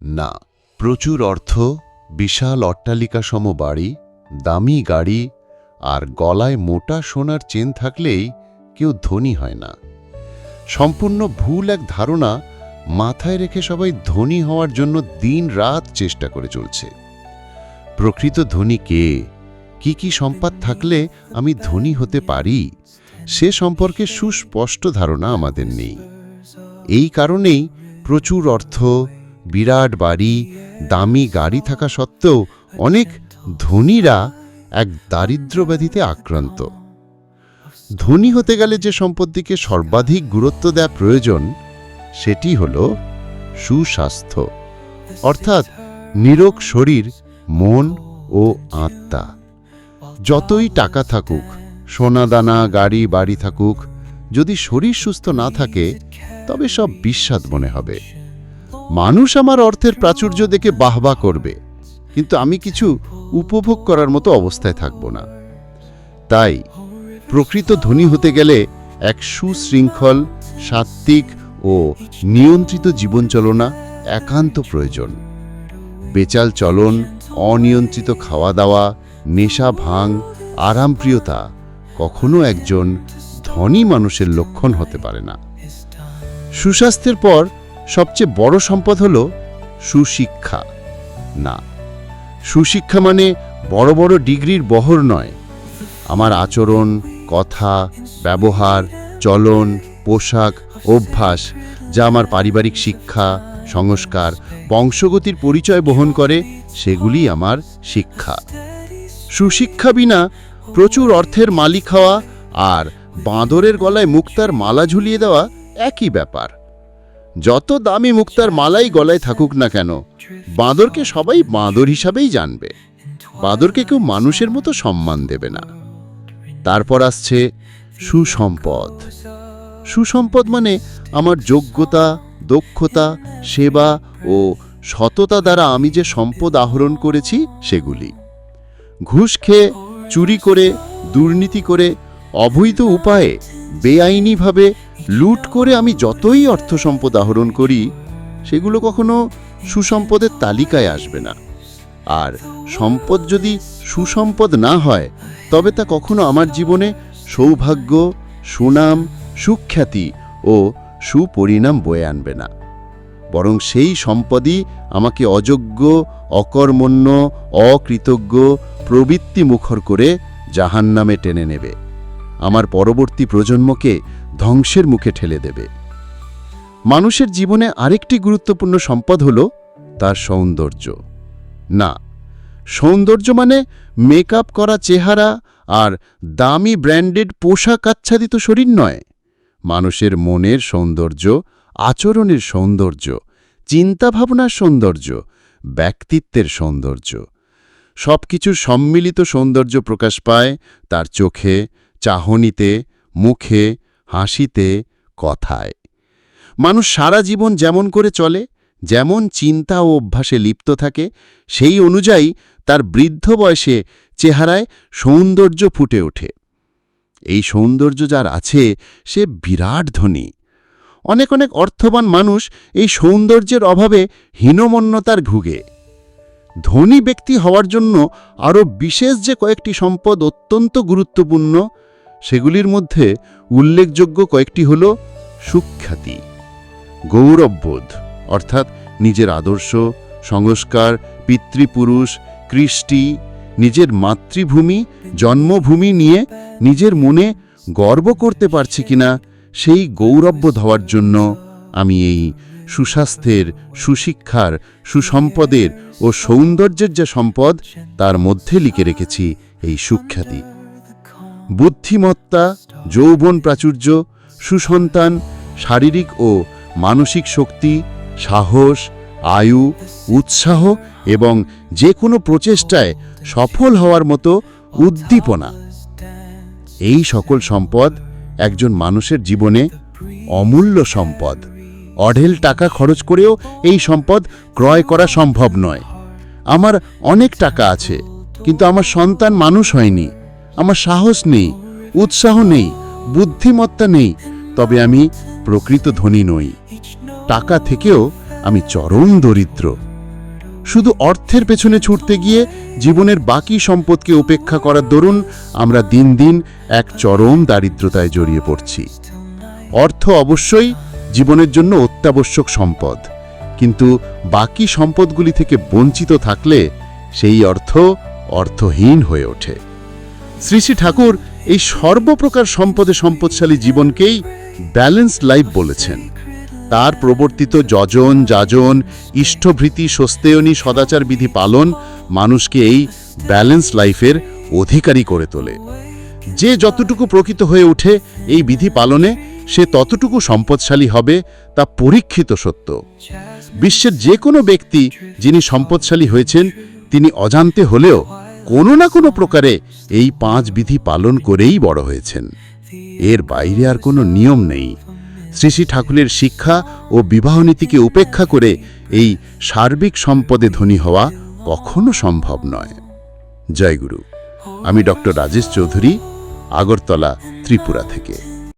না, প্রচুর অর্থ, বিশাল অট্টালিকাসম বাড়ি, দামি গাড়ি আর গলায় মোটা সোনার চেন থাকলেই কেউ ধনী হয় না। সম্পূর্ণ ভুল এক ধারণা মাথায় রেখে সবাই ধনী হওয়ার জন্য দিন-রাত চেষ্টা করে চলছে। প্রকৃত ধনী কে, কি সম্পদ থাকলে আমি ধনী হতে পারি, সে সম্পর্কে সুস্পষ্ট ধারণা আমাদের নেই। এই কারণেই প্রচুর অর্থ, বিরাট বাড়ি, দামি গাড়ি থাকা সত্ত্বেও অনেক ধনীরা এক দারিদ্র ব্যাধিতে আক্রান্ত। ধনী হতে গেলে যে সম্পত্তিকে সর্বাধিক গুরুত্ব দেওয়া প্রয়োজন সেটি হল সুস্বাস্থ্য, অর্থাৎ নিরোগ শরীর, মন ও আত্মা। যতই টাকা থাকুক, সোনাদানা, গাড়ি বাড়ি থাকুক, যদি শরীর সুস্থ না থাকে তবে সব বিস্বাদ মনে হবে। মানুষ আমার অর্থের প্রাচুর্য দেখে বাহবা করবে, কিন্তু আমি কিছু উপভোগ করার মতো অবস্থায় থাকব না। তাই প্রকৃত ধনী হতে গেলে এক সুশৃঙ্খল, সাত্ত্বিক ও নিয়ন্ত্রিত জীবনচলনা একান্ত প্রয়োজন। বেচাল চলন, অনিয়ন্ত্রিত খাওয়া দাওয়া, নেশা ভাঙ, আরামপ্রিয়তা কখনো একজন ধনী মানুষের লক্ষণ হতে পারে না। সুস্বাস্থ্যের পর সবচেয়ে বড় সম্পদ হল সুশিক্ষা। না, সুশিক্ষা মানে বড় বড় ডিগ্রির বহর নয়। আমার আচরণ, কথা, ব্যবহার, চলন, পোশাক, অভ্যাস, যা আমার পারিবারিক শিক্ষা, সংস্কার, বংশগতির পরিচয় বহন করে, সেগুলি আমার শিক্ষা। সুশিক্ষা বিনা প্রচুর অর্থের মালিক হওয়া আর বাঁদরের গলায় মুক্তার মালা ঝুলিয়ে দেওয়া একই ব্যাপার। যত দামি মুক্তার মালাই গলায় থাকুক না কেন, বাঁদরকে সবাই বাঁদর হিসাবেই জানবে। বাঁদরকে কেউ মানুষের মতো সম্মান দেবে না। তারপর আসছে সুসম্পদ। সুসম্পদ মানে আমার যোগ্যতা, দক্ষতা, সেবা ও সততা দ্বারা আমি যে সম্পদ আহরণ করেছি সেগুলি। ঘুষ খেয়ে, চুরি করে, দুর্নীতি করে, অবৈধ উপায়ে, বেআইনিভাবে লুট করে আমি যতই অর্থ সম্পদ আহরণ করি, সেগুলো কখনো সুসম্পদের তালিকায় আসবে না। আর সম্পদ যদি সুসম্পদ না হয়, তবে তা কখনো আমার জীবনে সৌভাগ্য, সুনাম, সুখ্যাতি ও সুপরিণাম বয়ে আনবে না। বরং সেই সম্পদই আমাকে অযোগ্য, অকর্মণ্য, অকৃতজ্ঞ, প্রবৃত্তিমুখর করে জাহান্নামে টেনে নেবে, আমার পরবর্তী প্রজন্মকে ধ্বংসের মুখে ঠেলে দেবে। মানুষের জীবনে আরেকটি গুরুত্বপূর্ণ সম্পদ হল তার সৌন্দর্য। না, সৌন্দর্য মানে মেকআপ করা চেহারা আর দামি ব্র্যান্ডেড পোশাক আচ্ছাদিত শরীর নয়। মানুষের মনের সৌন্দর্য, আচরণের সৌন্দর্য, চিন্তাভাবনার সৌন্দর্য, ব্যক্তিত্বের সৌন্দর্য, সবকিছুর সম্মিলিত সৌন্দর্য প্রকাশ পায় তার চোখে, চাহনিতে, মুখে, হাসিতে, কথায়। মানুষ সারা জীবন যেমন করে চলে, যেমন চিন্তা ও অভ্যাসে লিপ্ত থাকে, সেই অনুযায়ী তার বৃদ্ধ বয়সে চেহারায় সৌন্দর্য ফুটে ওঠে। এই সৌন্দর্য যার আছে সে বিরাট ধনী। অনেক অর্থবান মানুষ এই সৌন্দর্যের অভাবে হীনমন্যতার ভুগে। ধনী ব্যক্তি হওয়ার জন্য আরও বিশেষ যে কয়েকটি সম্পদ অত্যন্ত গুরুত্বপূর্ণ, সেগুলির মধ্যে উল্লেখযোগ্য কয়েকটি হল সুখ্যাতি, গৌরববোধ, অর্থাৎ নিজের আদর্শ, সংস্কার, পিতৃপুরুষ, কৃষ্টি, নিজের মাতৃভূমি, জন্মভূমি নিয়ে নিজের মনে গর্ব করতে পারছি কিনা, সেই গৌরববোধ হওয়ার জন্য আমি এই সুস্বাস্থ্যের, সুশিক্ষার, সুসম্পদের ও সৌন্দর্যের যে সম্পদ, তার মধ্যে লিখে রেখেছি এই সুখ্যাতি। বুদ্ধিমত্তা, যৌবন প্রাচুর্য, সুসন্তান, শারীরিক ও মানসিক শক্তি, সাহস, আয়ু, উৎসাহ এবং যে কোনো প্রচেষ্টায় সফল হওয়ার মতো উদ্দীপনা, এই সকল সম্পদ একজন মানুষের জীবনে অমূল্য সম্পদ। অঢেল টাকা খরচ করেও এই সম্পদ ক্রয় করা সম্ভব নয়। আমার অনেক টাকা আছে, কিন্তু আমার সন্তান মানুষ হয়নি, আমার সাহস নেই, উৎসাহ নেই, বুদ্ধিমত্তা নেই, তবে আমি প্রকৃত ধনী নই। টাকা থেকেও আমি চরম দরিদ্র। শুধু অর্থের পেছনে ছুটতে গিয়ে জীবনের বাকি সম্পদকে উপেক্ষা করার দরুন আমরা দিন দিন এক চরম দারিদ্রতায় জড়িয়ে পড়ছি। অর্থ অবশ্যই জীবনের জন্য অত্যাবশ্যক সম্পদ, কিন্তু বাকি সম্পদগুলি থেকে বঞ্চিত থাকলে সেই অর্থ অর্থহীন হয়ে ওঠে। শ্রী শ্রী ঠাকুর এই সর্বপ্রকার সম্পদে সম্পদশালী জীবনকেই ব্যালেন্সড লাইফ বলেছেন। তার প্রবর্তিত যজন যাজন ইষ্টভৃতি স্বস্তেয়নী সদাচার বিধি পালন মানুষকে এই ব্যালেন্সড লাইফের অধিকারী করে তোলে। যে যতটুকু প্রকৃত হয়ে ওঠে এই বিধি পালনে, সে ততটুকু সম্পদশালী হবে, তা পরীক্ষিত সত্য। বিশ্বের যে কোনো ব্যক্তি যিনি সম্পদশালী হয়েছেন, তিনি অজান্তে হলেও কোনো না কোনো প্রকারে এই 5 বিধি পালন করেই বড় হয়েছেন। এর বাইরে আর কোনো নিয়ম নেই। শ্রী শ্রী ঠাকুরের শিক্ষা ও বিবাহ নীতিকে উপেক্ষা করে এই সার্বিক সম্পদে ধনী হওয়া কখনো সম্ভব নয়। জয় গুরু। আমি ডক্টর রাজেশ চৌধুরী, আগরতলা, ত্রিপুরা থেকে।